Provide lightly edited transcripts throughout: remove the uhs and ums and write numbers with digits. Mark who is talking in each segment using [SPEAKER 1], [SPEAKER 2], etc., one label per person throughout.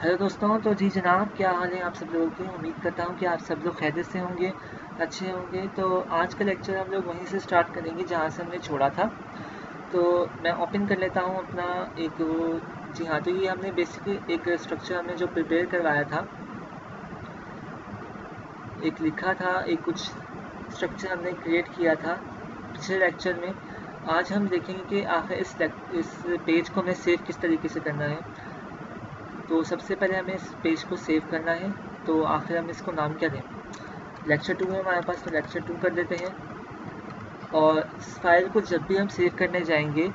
[SPEAKER 1] Hello दोस्तों, तो जी जनाब, क्या हाल है आप सब लोगों की। उम्मीद करता हूँ कि आप सब लोग खैरियत से होंगे, अच्छे होंगे। तो आज का लेक्चर हम लोग वहीं से स्टार्ट करेंगे जहाँ से हमने छोड़ा था। तो मैं ओपन कर लेता हूँ अपना एक जी हाँ, तो ये हमने बेसिकली एक स्ट्रक्चर हमने जो प्रिपेयर करवाया था, एक लिखा था, एक कुछ स्ट्रक्चर हमने क्रिएट किया था पिछले लेक्चर में। आज हम देखेंगे कि आखिर इस पेज को हमें सेव किस तरीके से करना है। तो सबसे पहले हमें इस पेज को सेव करना है। तो आखिर हम इसको नाम क्या दें। लेक्चर 2 है हमारे पास, तो लेक्चर 2 कर देते हैं। और इस फाइल को जब भी हम सेव करने जाएंगे,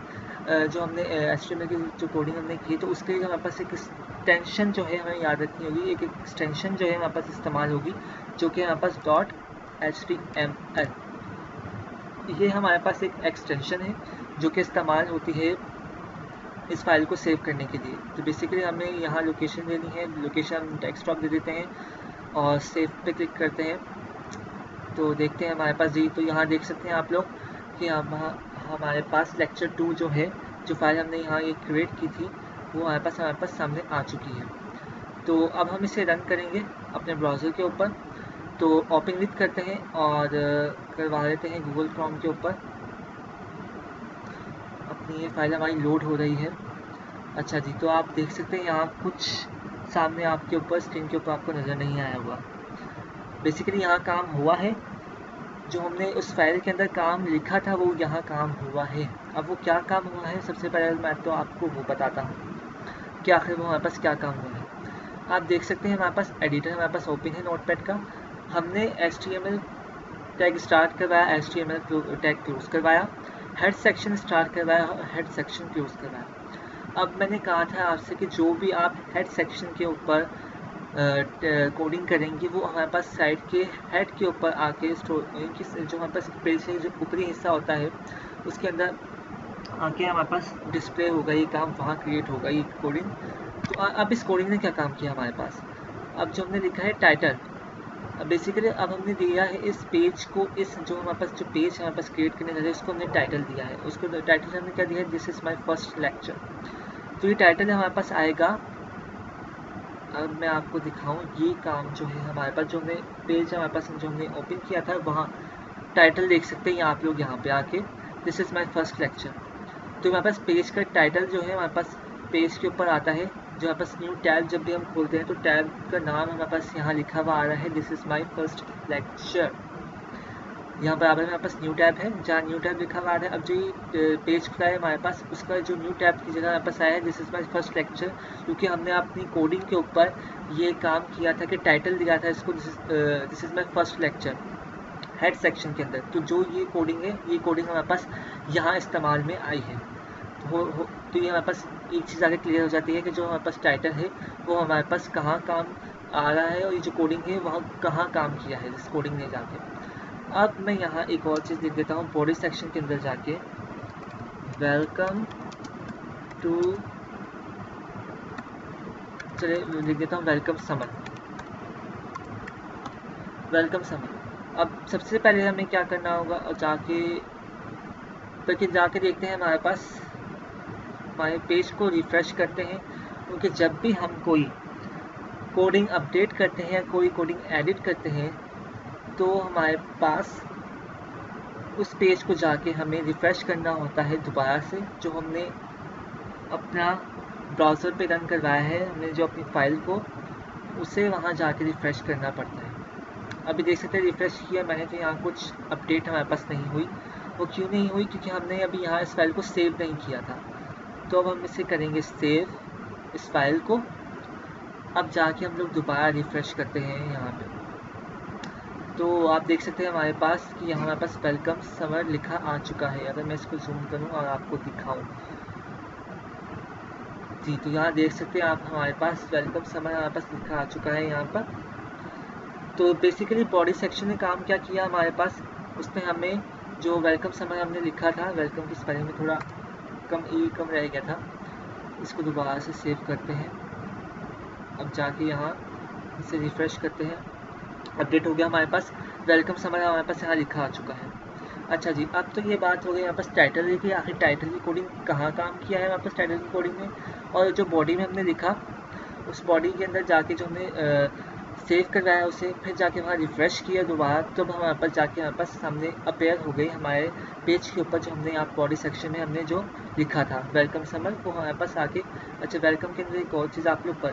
[SPEAKER 1] जो हमने HTML की जो कोडिंग हमने की, तो उसके लिए हमारे पास एक एक्सटेंशन जो है हमें याद रखनी होगी। एक एक्सटेंशन जो है हमारे पास इस्तेमाल होगी, जो कि हमारे पास .html, ये हमारे पास एक एक्सटेंशन है जो कि इस्तेमाल होती है इस फाइल को सेव करने के लिए। तो बेसिकली हमें यहाँ लोकेशन देनी है, लोकेशन हम डेस्कटॉप दे देते हैं और सेव पे क्लिक करते हैं। तो देखते हैं हमारे पास जी, तो यहाँ देख सकते हैं आप लोग कि हमारे पास लेक्चर 2 जो है, जो फाइल हमने यहाँ ये क्रिएट की थी, वो हमारे पास सामने आ चुकी है। तो अब हम इसे रन करेंगे अपने ब्राउज़र के ऊपर। तो ओपन विथ करते हैं और करवा लेते हैं गूगल क्रोम के ऊपर। अपनी ये फाइल हमारी लोड हो रही है। अच्छा जी, तो आप देख सकते हैं यहाँ कुछ सामने आपके ऊपर स्क्रीन के ऊपर आपको नज़र नहीं आया हुआ। बेसिकली यहाँ काम हुआ है, जो हमने उस फाइल के अंदर काम लिखा था वो यहाँ काम हुआ है। अब वो क्या काम हुआ है, सबसे पहले मैं तो आपको वो बताता हूँ कि आखिर वो हमारे पास क्या काम हुआ है। आप देख सकते हैं हमारे पास एडिटर हमारे पास ओपन है नोटपैड का। हमने HTML टैग स्टार्ट करवाया, HTML टैग क्लोज करवाया, हेड सेक्शन स्टार्ट करवाया, हेड सेक्शन क्लोज करवाया। अब मैंने कहा था आपसे कि जो भी आप हेड सेक्शन के ऊपर कोडिंग करेंगे, वो हमारे पास साइट के हेड के ऊपर आके जो हमारे पास पेज से जो ऊपरी हिस्सा होता है, उसके अंदर आके हमारे पास डिस्प्ले होगा, ये काम वहाँ क्रिएट होगा, ये कोडिंग। तो अब इस कोडिंग ने क्या काम किया हमारे पास। अब जो हमने लिखा है टाइटल, बेसिकली अब हमने दिया है इस पेज को, इस जो हमारे पास जो पेज हमारे पास क्रिएट करने जा रहे हैं, उसको हमने टाइटल दिया है। उसको टाइटल हमने क्या दिया है, this is my first lecture. तो ये टाइटल हमारे पास आएगा। अब मैं आपको दिखाऊं ये काम जो है हमारे पास, जो हमने पेज हमारे पास जो हमने ओपन किया था, वहाँ टाइटल देख सकते हैं आप लोग यहाँ पे आके, this is my first lecture. तो हमारे पास पेज का टाइटल जो है हमारे पास पेज के ऊपर आता है। जो हमारे पास न्यू टैब जब भी हम खोलते हैं, तो टैब का नाम हमारे पास यहाँ लिखा हुआ आ रहा है, this is my first lecture. यहाँ बराबर में हमारे पास न्यू टैब है, जहाँ न्यू टैब लिखा हुआ है। अब जो ये पेज खुला है हमारे पास, उसका जो न्यू टैब की जगह हमारे पास आया है, this is my first lecture, क्योंकि हमने अपनी कोडिंग के ऊपर ये काम किया था कि टाइटल दिया था इसको, this is my first lecture head section के अंदर। तो जो ये कोडिंग है, ये कोडिंग हमारे पास यहाँ इस्तेमाल में आई है। तो ये हमारे पास एक चीज़ आगे क्लियर हो जाती है कि जो हमारे पास टाइटल है वो हमारे पास कहाँ काम आ रहा है, और ये जो कोडिंग है वहाँ कहाँ काम किया है इस कोडिंग ने जाके। अब मैं यहाँ एक और चीज़ लिख देता हूँ बॉडी सेक्शन के अंदर जाके, वेलकम टू, चलिए लिख देता हूँ वेलकम समर, वेलकम समर। अब सबसे पहले हमें क्या करना होगा, और जाके देखते हैं हमारे पास, हमारे पेज को रिफ़्रेश करते हैं, क्योंकि जब भी हम कोई कोडिंग अपडेट करते हैं या कोई कोडिंग एडिट करते हैं, तो हमारे पास उस पेज को जाके हमें रिफ़्रेश करना होता है दोबारा से, जो हमने अपना ब्राउज़र पे रन करवाया है, हमने जो अपनी फ़ाइल को, उसे वहाँ जाके रिफ़्रेश करना पड़ता है। अभी देख सकते हैं रिफ़्रेश किया मैंने, तो यहाँ कुछ अपडेट हमारे पास नहीं हुई। वो क्यों नहीं हुई, क्योंकि हमने अभी यहाँ इस फाइल को सेव नहीं किया था। तो अब हम इसे करेंगे सेव, इस फाइल को। अब जाके हम लोग दोबारा रिफ़्रेश करते हैं यहाँ पे, तो आप देख सकते हैं हमारे पास कि यहाँ हमारे पास वेलकम समर लिखा आ चुका है। अगर मैं इसको जूम करूँ और आपको दिखाऊँ जी, तो यहाँ देख सकते हैं आप हमारे पास वेलकम समर हमारे पास लिखा आ चुका है यहाँ पर। तो बेसिकली बॉडी सेक्शन ने काम क्या किया हमारे पास, उसमें हमें जो वेलकम समर हमने लिखा था, वेलकम की स्पेलिंग में थोड़ा कम रह गया था। इसको दोबारा से सेव करते हैं। अब जाके यहाँ इसे रिफ़्रेश करते हैं, अपडेट हो गया हमारे पास, वेलकम समर हमारे पास यहाँ लिखा आ चुका है। अच्छा जी, अब तो ये बात हो गई हमारे पास टाइटल देखिए, आखिर टाइटल की कोडिंग कहाँ काम किया है हमारे पास टाइटल की कोडिंग में। और जो बॉडी में हमने लिखा, उस बॉडी के अंदर जाके जो हमने सेव करवाया उसे, फिर जाके वहाँ रिफ़्रेश किया दोबारा, तब हमारे पास जाके हमारे पास सामने अपेयर हो गई हमारे पेज के ऊपर जो हमने यहाँ बॉडी सेक्शन में हमने जो लिखा था वेलकम समर, वो हमारे पास आके। अच्छा, वेलकम के अंदर एक और चीज़ आप लोग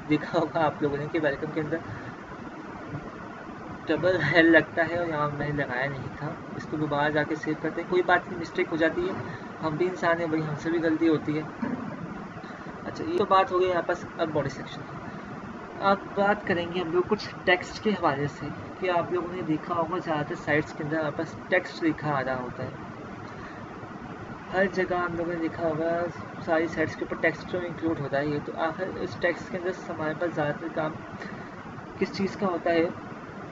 [SPEAKER 1] देखा होगा आप लोगों ने कि वेलकम के अंदर डबल हेल लगता है और यहाँ मैंने लगाया नहीं था। इसको दोबारा जाके सेव करते हैं, कोई बात नहीं, मिस्टेक हो जाती है, हम भी इंसान हैं भाई, हमसे भी गलती होती है। अच्छा, ये तो बात हो गई यहाँ पास। अब बॉडी सेक्शन, अब बात करेंगे हम लोग कुछ टेक्स्ट के हवाले से कि आप लोगों ने देखा होगा ज़्यादातर साइट्स के अंदर हमारे पास टेक्स्ट लिखा आ रहा होता है। हर जगह हम लोगों ने देखा होगा सारी साइट्स के ऊपर टेक्स्ट जो इंक्लूड होता है। ये तो आखिर इस टेक्स्ट के अंदर हमारे पास ज़्यादातर काम किस चीज़ का होता है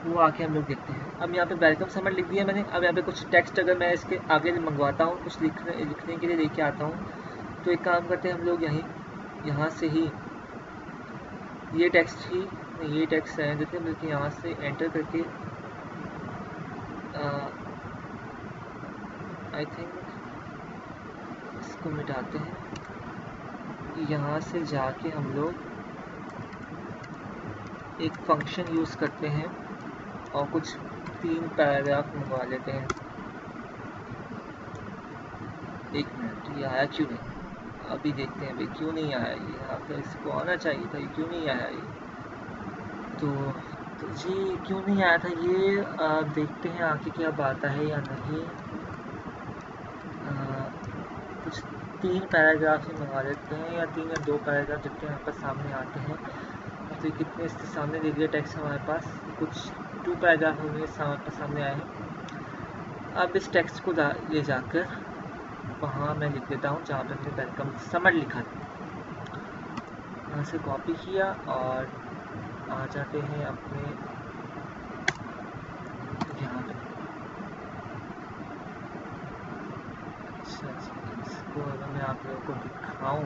[SPEAKER 1] वो आके हम लोग देखते हैं। अब यहाँ पे वेलकम समर लिख दिया मैंने। अब यहाँ पे कुछ टेक्स्ट अगर मैं इसके आगे मंगवाता हूँ, कुछ लिखने के लिए लेके आता हूँ, तो एक काम करते हैं हम लोग यहाँ से ही ये टेक्स्ट ही नहीं, ये टेक्स्ट रहने देते हैं, बल्कि यहाँ से एंटर करके आई थिंक इसको मिटाते हैं। यहाँ से जाके हम लोग एक फंक्शन यूज़ करते हैं और कुछ 3 पैराग्राफ मंगवा लेते हैं। 1 मिनट, ये आया क्यों नहीं? अभी देखते हैं भाई क्यों नहीं आया ये। यहाँ पे इसको आना चाहिए था, ये क्यों नहीं आया ये? तो जी क्यों नहीं आया था ये, देखते हैं आगे क्या बात है या नहीं। कुछ 3 पैराग्राफ ही मंगा लेते हैं, या 3 या 2 पैराग्राफ जितने यहाँ पर सामने आते हैं। तो कितने इसके सामने दे दिया टेक्स्ट हमारे पास, कुछ 2 पैराग्राफ होंगे सामने आए हैं। अब इस टेक्स्ट को ले जाकर वहाँ मैं लिख देता हूँ जहाँ पे हमने वेलकम समर लिखा था। यहाँ से कॉपी किया और आ जाते हैं अपने यहाँ पे। अच्छा, इसको अगर मैं आप लोगों को दिखाऊँ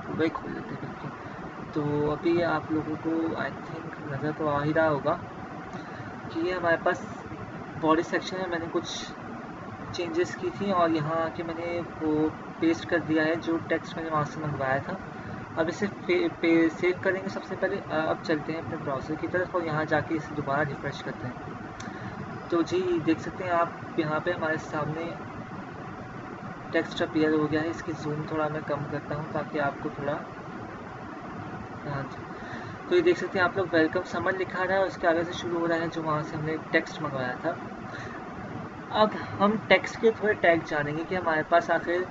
[SPEAKER 1] तो वही खोल लेते हैं। तो अभी आप लोगों को आई थिंक नज़र तो आ ही रहा होगा कि ये हमारे पास बॉडी सेक्शन में मैंने कुछ चेंजेस की थी और यहाँ आके मैंने वो पेस्ट कर दिया है जो टेक्स्ट मैंने वहाँ से मंगवाया था। अब इसे सेव करेंगे सबसे पहले। अब चलते हैं अपने ब्राउज़र की तरफ और यहाँ जाके इसे दोबारा रिफ्रेश करते हैं। तो जी देख सकते हैं आप यहाँ पे हमारे सामने टेक्स्ट अपीयर हो गया है। इसकी जूम थोड़ा मैं कम करता हूँ ताकि आपको थोड़ा, हाँ जी, तो ये देख सकते हैं आप लोग वेलकम समर लिखा रहा है और उसके आगे से शुरू हो रहा है जो वहाँ से हमने टेक्स्ट मंगवाया था। अब हम टेक्स्ट के थोड़े टैग जानेंगे कि हमारे पास आखिर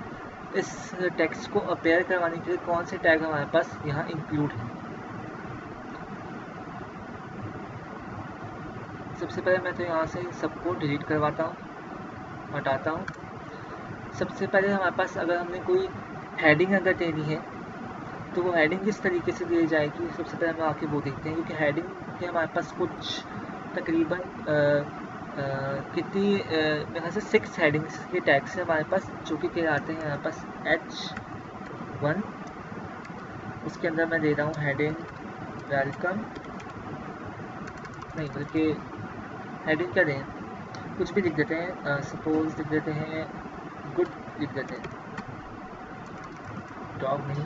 [SPEAKER 1] इस टेक्स्ट को अपेयर करवाने के लिए कौन से टैग हमारे पास यहाँ इंक्लूड है। सबसे पहले मैं तो यहाँ से सबको डिलीट करवाता हूँ, हटाता हूँ। सबसे पहले हमारे पास अगर हमने कोई हेडिंग अगर देनी है तो वो हेडिंग किस तरीके से दी जाएगी, सबसे पहले हम आके वो देखते हैं। क्योंकि हेडिंग के हमारे पास कुछ तकरीबन कितनी यहाँ से 6 हेडिंग्स के टैग से हमारे पास जो कि कहलाते हैं हमारे पास H1। उसके अंदर मैं दे रहा हूँ हेडिंग वेलकम, नहीं बल्कि हेडिंग क्या दें, कुछ भी लिख देते हैं, सपोज लिख देते हैं गुड, लिख देते हैं डॉग नहीं,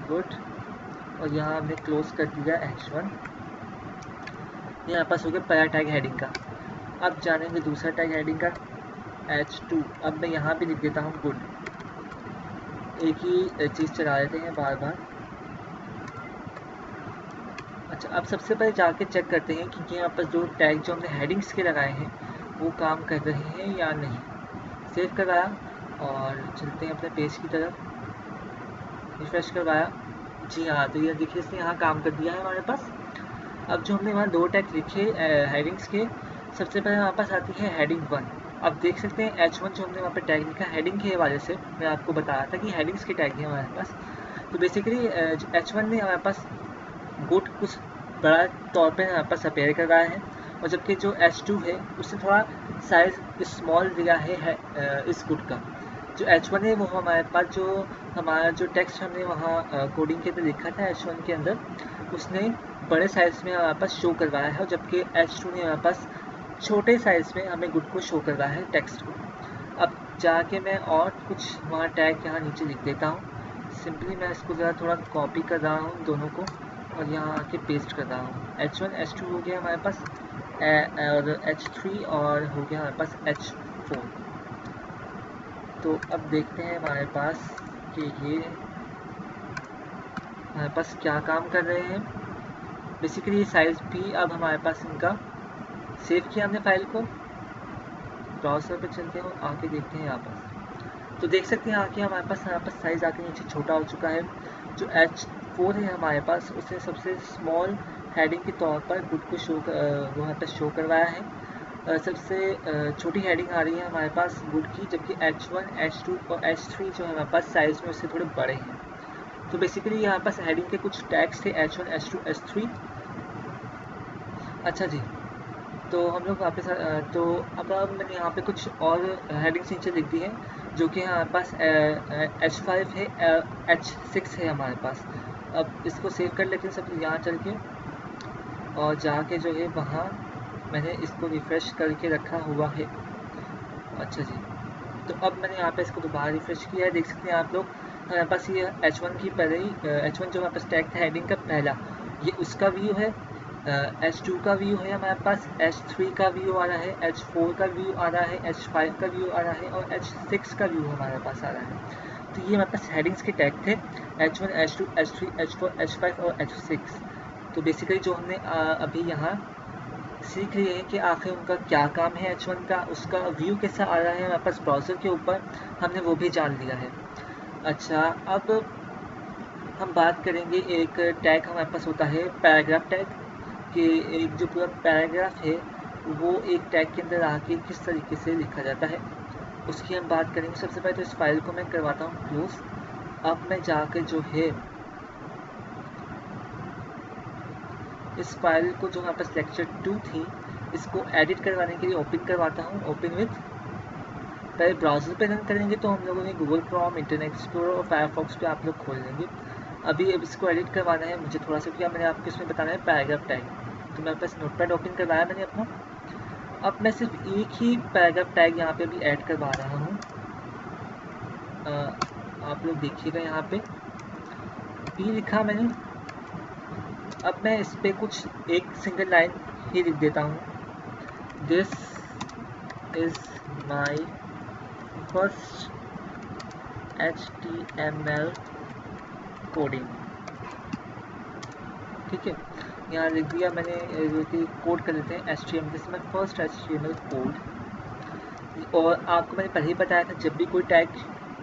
[SPEAKER 1] गुड। और यहाँ हमने क्लोज कर दिया H1। ये यहाँ पास हो गया पहला टैग हेडिंग का। अब जानेंगे दूसरा टैग हेडिंग का H2। अब मैं यहाँ भी लिख देता हूँ गुड। एक ही चीज़ चला देते हैं बार बार। अच्छा, अब सबसे पहले जाके चेक करते हैं कि यहाँ पर जो टैग जो हमने हेडिंग्स के लगाए हैं वो काम कर रहे हैं या नहीं। सेव करवाया और चलते हैं अपने पेज की तरफ, रिफ्रेश करवाया। जी हाँ, तो ये देखिए इसने यहाँ काम कर दिया है हमारे पास। अब जो हमने वहाँ 2 टैग लिखे हेडिंग्स के, सबसे पहले हमारे पास आती है हेडिंग 1। अब देख सकते हैं H1 जो हमने वहाँ पे टैग लिखा हेडिंग के हवाले से, मैं आपको बताया था कि हेडिंग्स के टैग हैं हमारे पास। तो बेसिकली H1 ने हमारे पास गुड कुछ बड़ा तौर पे हमारे पास अपेयर कर रहा है, और जबकि जो H2 है उससे थोड़ा साइज स्मॉल दिया है इस गुड का। जो H1 है वो हमारे पास जो हमारा जो टेक्स्ट हमने वहाँ कोडिंग के अंदर लिखा था H1 के अंदर, उसने बड़े साइज में हमारे पास शो करवाया है, और जबकि H2 ने हमारे पास छोटे साइज में हमें गुड को शो करवाया है टेक्स्ट को। अब जाके मैं और कुछ वहाँ टैग यहाँ नीचे लिख देता हूँ। सिंपली मैं इसको ज़रा थोड़ा कॉपी कर रहा हूँ दोनों को और यहाँ आके पेस्ट कर रहा हूँ। H1 H2 हो गया हमारे पास और H3 और हो गया हमारे पास H4। तो अब देखते हैं हमारे पास कि ये हमारे पास क्या काम कर रहे हैं। बेसिकली ये साइज भी अब हमारे पास इनका सेव किया हमने फाइल को। ब्राउज़र पे चलते हैं और आके देखते हैं यहाँ पर। तो देख सकते हैं आके हमारे पास यहाँ पर साइज़ आके नीचे छोटा हो चुका है। जो H4 है हमारे पास उसने सबसे स्मॉल हेडिंग के तौर पर गुड को शो वो यहाँ पर शो करवाया है। सबसे छोटी हेडिंग आ रही है हमारे पास गुड की, जबकि H1 H2 और H3 जो है हमारे पास साइज़ में उससे थोड़े बड़े हैं। तो बेसिकली यहाँ पास हेडिंग के कुछ टैग्स थे H1 H2 H3। अच्छा जी, तो हम लोग वापस तो अब मैंने यहाँ पे कुछ और हेडिंग्स नीचे लिख दी है, जो कि हमारे पास H5 है, H6 है हमारे पास। अब इसको सेव कर लेते हैं सब यहाँ चल के और जाके जो है वहाँ मैंने इसको रिफ़्रेश करके रखा हुआ है। अच्छा जी, तो अब मैंने यहाँ पे इसको दोबारा रिफ़्रेश किया है। देख सकते हैं आप लोग हमारे पास ये H1 की पहले ही H1 जो हमारे पास टैग था हेडिंग का पहला, ये उसका व्यू है। H2 का व्यू है हमारे पास, H3 का व्यू आ रहा है, H4 का व्यू आ रहा है, H5 का व्यू आ रहा है और H6 का व्यू हमारे पास आ रहा है। तो ये हमारे पास हेडिंग्स के टैग थे H1 H2 H3 H4 H5 और H6। तो बेसिकली जो हमने अभी यहाँ सीख लिए हैं कि आखिर उनका क्या काम है H1 का, उसका व्यू कैसा आ रहा है हमारे पास ब्राउज़र के ऊपर, हमने वो भी जान लिया है। अच्छा, अब हम बात करेंगे एक टैग हमारे पास होता है पैराग्राफ टैग, कि एक जो पूरा पैराग्राफ है वो एक टैग के अंदर आके किस तरीके से लिखा जाता है, उसकी हम बात करेंगे। सबसे पहले तो इस फाइल को मैं करवाता हूँ क्लोज। अब मैं जाकर जो है इस फाइल को जो हमारे पास लेक्चर 2 थी, इसको एडिट करवाने के लिए ओपन करवाता हूँ। ओपन विथ, पहले ब्राउज़र पे रन करेंगे तो हम लोगों ने गूगल क्रोम, इंटरनेट एक्सप्लोरर और फायरफॉक्स पे आप लोग खोल लेंगे। अब इसको एडिट करवाना है मुझे थोड़ा सा, क्या मैंने आपको इसमें बताना है पैराग्राफ टैग। तो मेरे पास नोटपैड ओपन करवाया मैंने अपना। अब मैं सिर्फ एक ही पैराग्राफ टैग यहाँ पे भी ऐड करवा रहा हूँ। आप लोग देखिएगा यहाँ पे पी लिखा मैंने। अब मैं इस पे कुछ एक सिंगल लाइन ही लिख देता हूँ, this is my first HTML coding. ठीक है, यहाँ लिख दिया मैंने, जो कि कोड कर लेते हैं HTML, this my first HTML code. और आपको मैंने पहले ही बताया था जब भी कोई टैग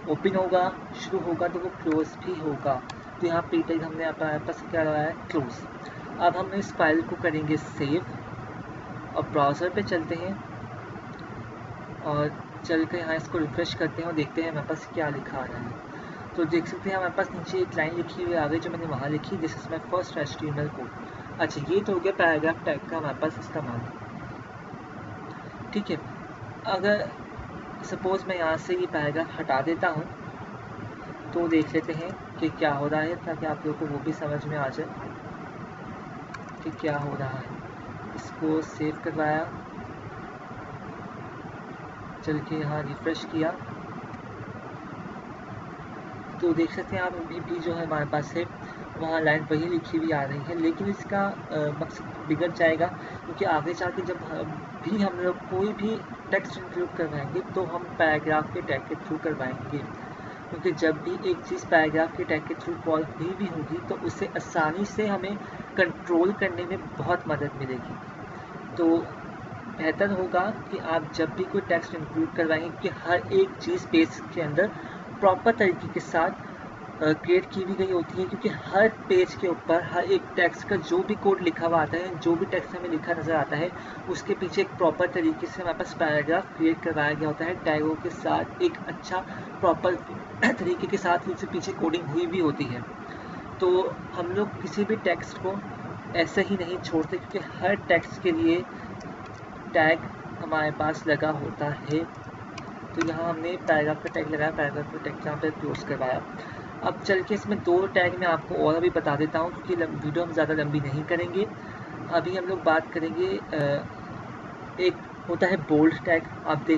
[SPEAKER 1] ओपन होगा, शुरू होगा, तो वो क्लोज भी होगा। तो यहाँ पे टैग हमने अपने पास क्या लगाया है, क्लोज। अब हम इस फाइल को करेंगे सेव और ब्राउज़र पे चलते हैं और चल कर यहाँ इसको रिफ्रेश करते हैं और देखते हैं हमारे पास क्या लिखा आ रहा है। तो देख सकते हैं हमारे पास नीचे एक लाइन लिखी हुई आ गई जो मैंने वहाँ लिखी, this is my first HTML code. अच्छा, ये तो हो गया पैराग्राफ टैग का हमारे पास इस्तेमाल। ठीक है, अगर सपोज मैं यहाँ से ये पैराग्राफ हटा देता हूँ तो देख लेते हैं कि क्या हो रहा है, ताकि आप लोगों को वो भी समझ में आ जाए कि क्या हो रहा है। इसको सेव करवाया, चल के यहाँ रिफ्रेश किया, तो देख सकते हैं आप अभी भी जो है हमारे पास है वहाँ लाइन वही लिखी हुई आ रही है, लेकिन इसका मकसद बिगड़ जाएगा, क्योंकि आगे जाके जब भी हम लोग कोई भी टेक्स्ट इंक्लूड करवाएंगे तो हम पैराग्राफ के टैग के थ्रू करवाएंगे, क्योंकि जब भी एक चीज़ पैराग्राफ के टैग के थ्रू कॉल हुई भी होगी तो उससे आसानी से हमें कंट्रोल करने में बहुत मदद मिलेगी। तो बेहतर होगा कि आप जब भी कोई टेक्स्ट इंक्लूड करवाएंगे कि हर एक चीज़ पेज के अंदर प्रॉपर तरीके के साथ क्रिएट की भी गई होती है, क्योंकि हर पेज के ऊपर हर एक टेक्स्ट का जो भी कोड लिखा हुआ आता है, जो भी टेक्स्ट हमें लिखा नज़र आता है, उसके पीछे एक प्रॉपर तरीके से हमारे पास पैराग्राफ क्रिएट करवाया गया होता है टैगों के साथ, एक अच्छा प्रॉपर तरीके के साथ उससे पीछे कोडिंग हुई भी होती है। तो हम लोग किसी भी टेक्स्ट को ऐसे ही नहीं छोड़ते, क्योंकि हर टेक्स्ट के लिए टैग हमारे पास लगा होता है। तो यहाँ हमने पैराग्राफ का टैग लगाया, पैराग्राफ का टैग यहाँ पे क्लोज करवाया। अब चल के इसमें दो टैग मैं आपको और अभी बता देता हूँ, क्योंकि वीडियो हम ज़्यादा लंबी नहीं करेंगे। अभी हम लोग बात करेंगे एक होता है बोल्ड टैग। आप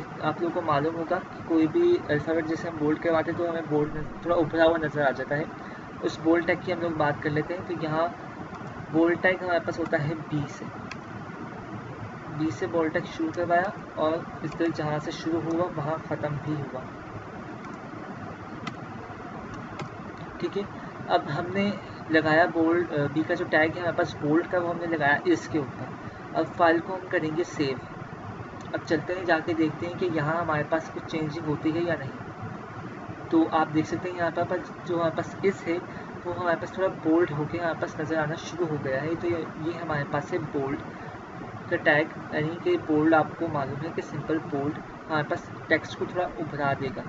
[SPEAKER 1] लोगों को मालूम होगा कि कोई भी अल्फ़ाबेट जैसे हम बोल्ड करवाते हैं तो हमें बोल्ड थोड़ा उभरा हुआ नज़र आ जाता है। उस बोल्ड टैग की हम लोग बात कर लेते हैं। तो यहाँ बोल्ड टैग हमारे पास होता है बी से बोल्ड टैग शुरू करवाया और इस तरह जहाँ से शुरू हुआ वहाँ ख़त्म भी हुआ। ठीक है, अब हमने लगाया बोल्ड बी का जो टैग है हमारे पास बोल्ड का, वो हमने लगाया इसके ऊपर। अब फाइल को हम करेंगे सेव। अब चलते हैं जाके देखते हैं कि यहाँ हमारे पास कुछ चेंजिंग होती है या नहीं। तो आप देख सकते हैं यहाँ पर जो हमारे पास इस है वो हमारे पास थोड़ा बोल्ड होकर हमारे पास नज़र आना शुरू हो गया है। तो ये हमारे पास है बोल्ड का टैग, यानी कि बोल्ड आपको मालूम है कि सिंपल बोल्ड हमारे पास टेक्स्ट को थोड़ा उभरा देगा।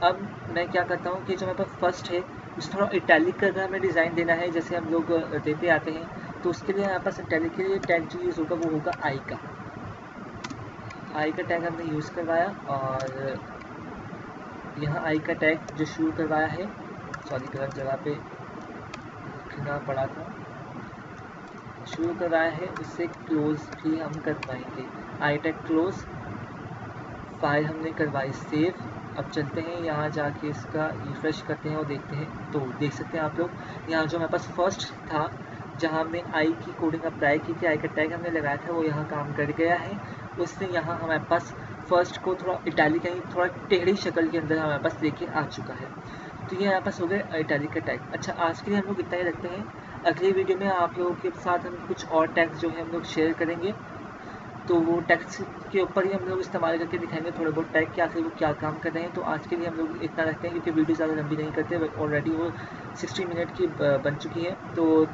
[SPEAKER 1] अब मैं क्या करता हूँ कि जो हमारे पास फर्स्ट है उसे थोड़ा इटैलिक करके हमें डिज़ाइन देना है, जैसे हम लोग देते आते हैं। तो उसके लिए हमारे पास इटैलिक के लिए टैग जो यूज़ होगा वो होगा आई का टैग हमने यूज़ करवाया। और यहाँ आई का टैग जो शुरू करवाया है, सॉरी गलत जगह पे लिखना पड़ा था, शुरू करवाया है उससे क्लोज भी हम करवाएंगे। आई टैग क्लोज, फाइल हमने करवाई सेव। अब चलते हैं यहाँ जाके इसका रिफ्रेश करते हैं और देखते हैं। तो देख सकते हैं आप लोग यहाँ जो हमारे पास फर्स्ट था जहाँ हमने आई की कोडिंग अप्लाई की थी, आई का टैग हमने लगाया था, वो यहाँ काम कर गया है। उससे यहाँ हमारे पास फर्स्ट को थोड़ा इटैलिक यानी थोड़ा टेढ़ी शक्ल के अंदर हमारे पास लेके आ चुका है। तो ये हमारे पास हो गया इटैलिक का टैग। अच्छा, आज के लिए हम लोग इतना ही रखते हैं। अगली वीडियो में आप लोगों के साथ हम कुछ और टैग्स जो है हम लोग शेयर करेंगे। तो वो टैग्स के ऊपर ही हम लोग इस्तेमाल करके दिखाएंगे थोड़े बहुत टैग कि आखिर वो क्या काम कर रहे हैं। तो आज के लिए हम लोग इतना रखते हैं क्योंकि वीडियो ज़्यादा लंबी नहीं करते, ऑलरेडी वो 60 मिनट की बन चुकी है। तो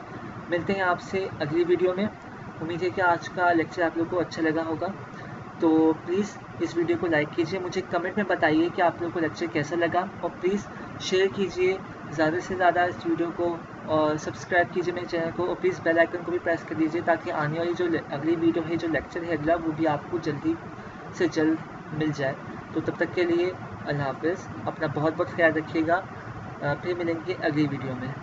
[SPEAKER 1] मिलते हैं आपसे अगली वीडियो में। उम्मीद है कि आज का लेक्चर आप लोग को अच्छा लगा होगा। तो प्लीज़ इस वीडियो को लाइक कीजिए, मुझे कमेंट में बताइए कि आप लोगों को लेक्चर कैसा लगा, और प्लीज़ शेयर कीजिए ज़्यादा से ज़्यादा इस वीडियो को, और सब्सक्राइब कीजिए मेरे चैनल को, और प्लीज़ बेल आइकन को भी प्रेस कर दीजिए ताकि आने वाली जो अगली वीडियो है, जो लेक्चर है अगला, वो भी आपको जल्दी से जल्द मिल जाए। तो तब तक के लिए अल्लाह हाफ़िज़, अपना बहुत बहुत ख्याल रखिएगा। फिर मिलेंगे अगली वीडियो में।